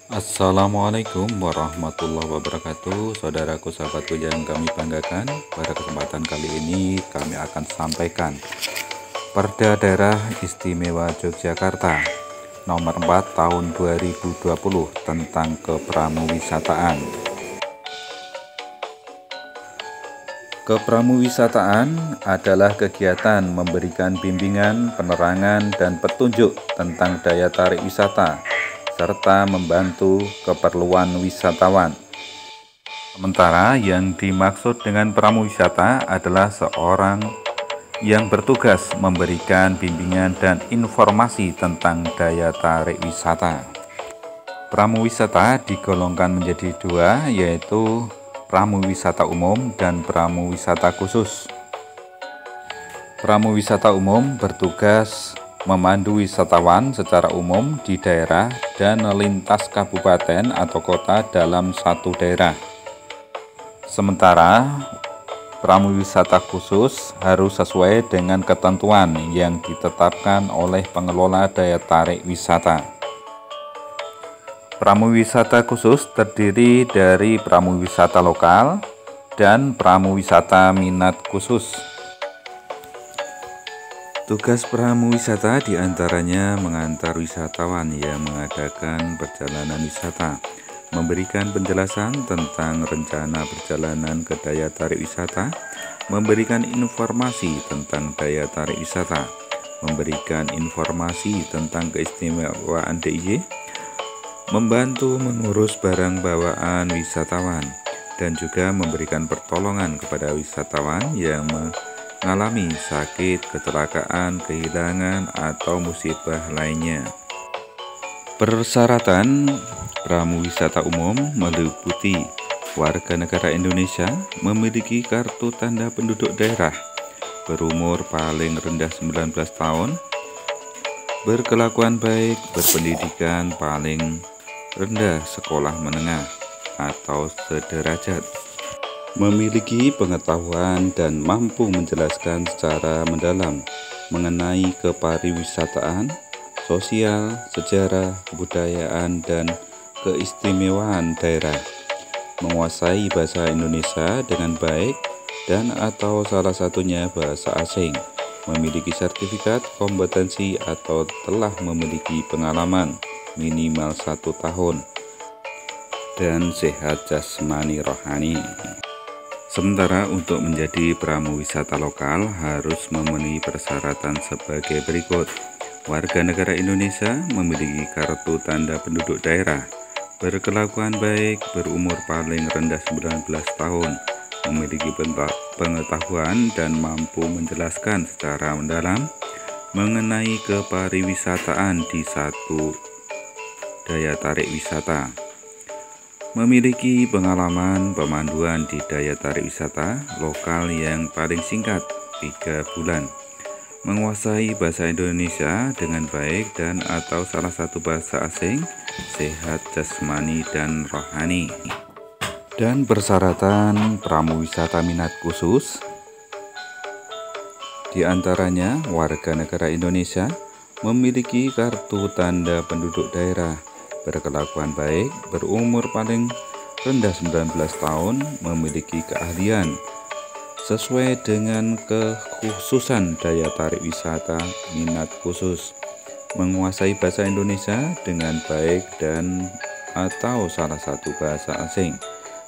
Assalamualaikum warahmatullahi wabarakatuh. Saudaraku, sahabatku yang kami banggakan, pada kesempatan kali ini kami akan sampaikan Perda Daerah Istimewa Yogyakarta Nomor 4 Tahun 2020 tentang kepramuwisataan. Kepramuwisataan adalah kegiatan memberikan bimbingan, penerangan, dan petunjuk tentang daya tarik wisata serta membantu keperluan wisatawan. Sementara yang dimaksud dengan pramuwisata adalah seorang yang bertugas memberikan bimbingan dan informasi tentang daya tarik wisata. Pramuwisata digolongkan menjadi dua, yaitu pramuwisata umum dan pramuwisata khusus. Pramuwisata umum bertugas memandu wisatawan secara umum di daerah dan lintas kabupaten atau kota dalam satu daerah. Sementara pramuwisata khusus harus sesuai dengan ketentuan yang ditetapkan oleh pengelola daya tarik wisata. Pramuwisata khusus terdiri dari pramuwisata lokal dan pramuwisata minat khusus. Tugas pramuwisata diantaranya mengantar wisatawan yang mengadakan perjalanan wisata, memberikan penjelasan tentang rencana perjalanan ke daya tarik wisata, memberikan informasi tentang daya tarik wisata, memberikan informasi tentang keistimewaan DIY, membantu mengurus barang bawaan wisatawan, dan juga memberikan pertolongan kepada wisatawan yang mengalami sakit, kecelakaan, kehilangan, atau musibah lainnya. Persyaratan pramuwisata umum meliputi warga negara Indonesia, memiliki kartu tanda penduduk daerah, berumur paling rendah 19 tahun, berkelakuan baik, berpendidikan paling rendah sekolah menengah atau sederajat, memiliki pengetahuan dan mampu menjelaskan secara mendalam mengenai kepariwisataan, sosial, sejarah, kebudayaan, dan keistimewaan daerah, menguasai bahasa Indonesia dengan baik dan atau salah satunya bahasa asing, memiliki sertifikat kompetensi atau telah memiliki pengalaman minimal 1 tahun, dan sehat jasmani rohani. Sementara untuk menjadi pramuwisata lokal harus memenuhi persyaratan sebagai berikut. Warga negara Indonesia, memiliki kartu tanda penduduk daerah, berkelakuan baik, berumur paling rendah 19 tahun, memiliki pengetahuan dan mampu menjelaskan secara mendalam mengenai kepariwisataan di satu daya tarik wisata, memiliki pengalaman pemanduan di daya tarik wisata lokal yang paling singkat 3 bulan, menguasai bahasa Indonesia dengan baik dan atau salah satu bahasa asing, sehat jasmani dan rohani. Dan persyaratan pramuwisata minat khusus diantaranya warga negara Indonesia, memiliki kartu tanda penduduk daerah, berkelakuan baik, berumur paling rendah 19 tahun, memiliki keahlian sesuai dengan kekhususan daya tarik wisata minat khusus, menguasai bahasa Indonesia dengan baik dan atau salah satu bahasa asing,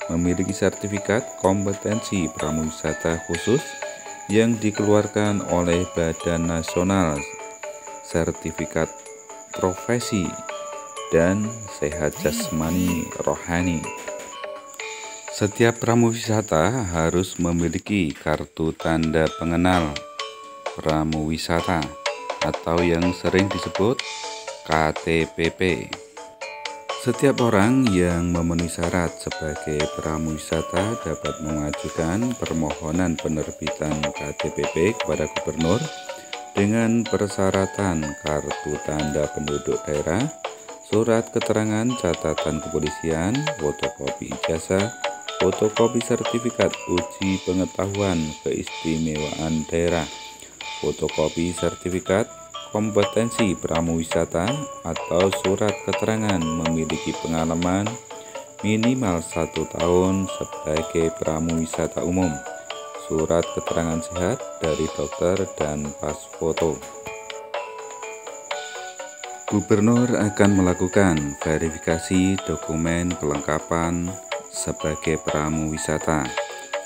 memiliki sertifikat kompetensi pramuwisata khusus yang dikeluarkan oleh Badan Nasional Sertifikat Profesi, dan sehat jasmani rohani. Setiap pramuwisata harus memiliki kartu tanda pengenal pramuwisata atau yang sering disebut KTPP. Setiap orang yang memenuhi syarat sebagai pramuwisata dapat mengajukan permohonan penerbitan KTPP kepada gubernur dengan persyaratan kartu tanda penduduk daerah, surat keterangan catatan kepolisian, fotokopi ijazah, fotokopi sertifikat uji pengetahuan keistimewaan daerah, fotokopi sertifikat kompetensi pramuwisata atau surat keterangan memiliki pengalaman minimal 1 tahun sebagai pramuwisata umum, surat keterangan sehat dari dokter, dan pas foto. Gubernur akan melakukan verifikasi dokumen kelengkapan sebagai pramuwisata.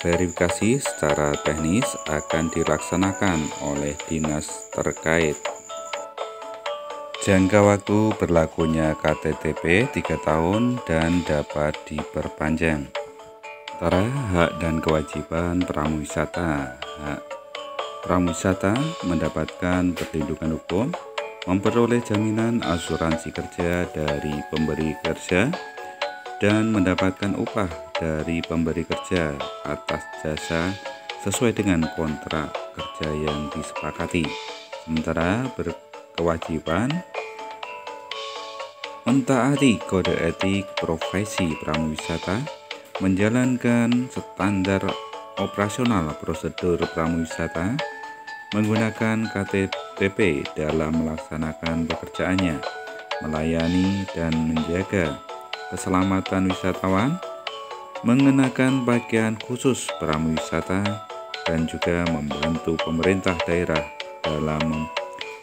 Verifikasi secara teknis akan dilaksanakan oleh dinas terkait. Jangka waktu berlakunya KTTP 3 tahun dan dapat diperpanjang. Antara hak dan kewajiban pramuwisata. Hak pramuwisata mendapatkan perlindungan hukum, memperoleh jaminan asuransi kerja dari pemberi kerja, dan mendapatkan upah dari pemberi kerja atas jasa sesuai dengan kontrak kerja yang disepakati. Sementara berkewajiban mentaati kode etik profesi pramuwisata, menjalankan standar operasional prosedur pramuwisata, menggunakan KTTP dalam melaksanakan pekerjaannya, melayani dan menjaga keselamatan wisatawan, mengenakan pakaian khusus pramuwisata, dan juga membantu pemerintah daerah dalam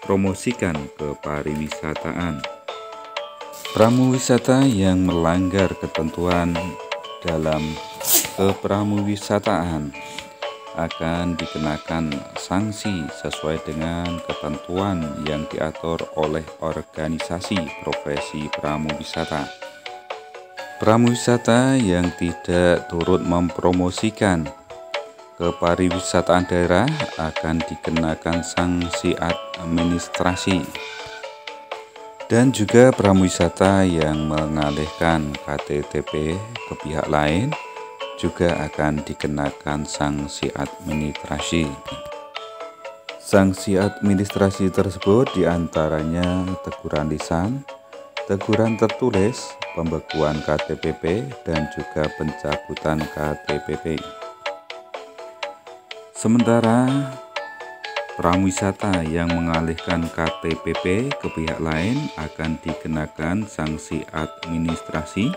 mempromosikan kepariwisataan. Pramuwisata yang melanggar ketentuan dalam kepramuwisataan akan dikenakan sanksi sesuai dengan ketentuan yang diatur oleh organisasi profesi pramuwisata. Pramuwisata yang tidak turut mempromosikan kepariwisataan daerah akan dikenakan sanksi administrasi. Dan juga pramuwisata yang mengalihkan KTTP ke pihak lain juga akan dikenakan sanksi administrasi. Sanksi administrasi tersebut diantaranya teguran lisan, teguran tertulis, pembekuan KTPP, dan juga pencabutan KTPP. Sementara pramuwisata yang mengalihkan KTPP ke pihak lain akan dikenakan sanksi administrasi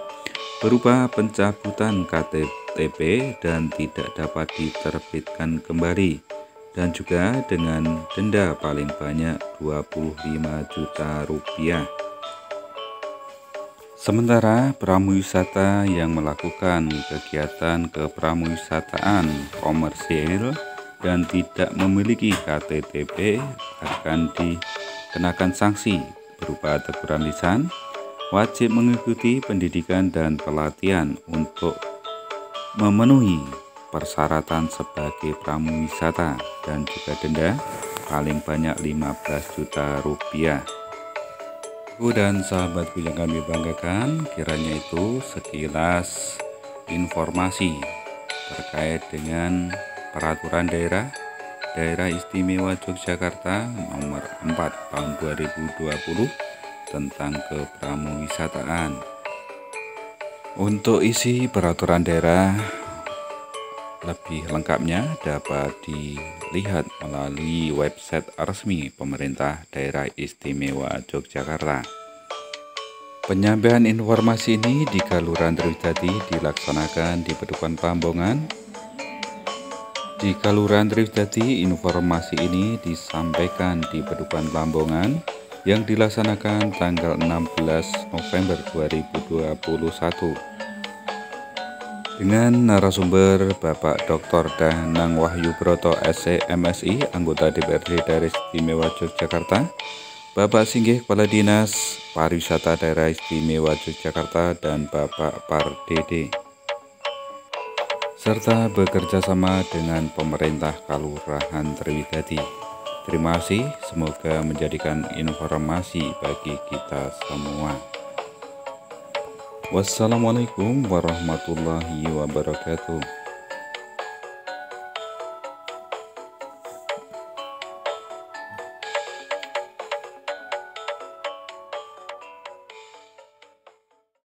berupa pencabutan KTP dan tidak dapat diterbitkan kembali, dan juga dengan denda paling banyak Rp25 juta. Sementara pramuwisata yang melakukan kegiatan kepramuwisataan komersil dan tidak memiliki KTTP akan dikenakan sanksi berupa teguran lisan, wajib mengikuti pendidikan dan pelatihan untuk memenuhi persyaratan sebagai pramuwisata, dan juga denda paling banyak Rp15 juta. Dan sahabatku yang kami banggakan, kiranya itu sekilas informasi terkait dengan Peraturan Daerah Istimewa Yogyakarta Nomor 4 Tahun 2020 tentang kepramuwisataan. Untuk isi peraturan daerah lebih lengkapnya dapat dilihat melalui website resmi Pemerintah Daerah Istimewa Yogyakarta. Penyampaian informasi ini di Kelurahan Triwijati dilaksanakan di Padukuhan Pambongan. Di Kelurahan Triwijati, informasi ini disampaikan di Padukuhan Pambongan yang dilaksanakan tanggal 16 November 2021 dengan narasumber Bapak Dr. Danang Wahyu Broto SC MSI, anggota DPRD Daerah Istimewa Yogyakarta, Bapak Singgih Kepala Dinas Pariwisata Daerah Istimewa Yogyakarta, dan Bapak Pardede, serta bekerja sama dengan pemerintah Kelurahan Triwijati. Terima kasih, semoga menjadikan informasi bagi kita semua. Wassalamualaikum warahmatullahi wabarakatuh.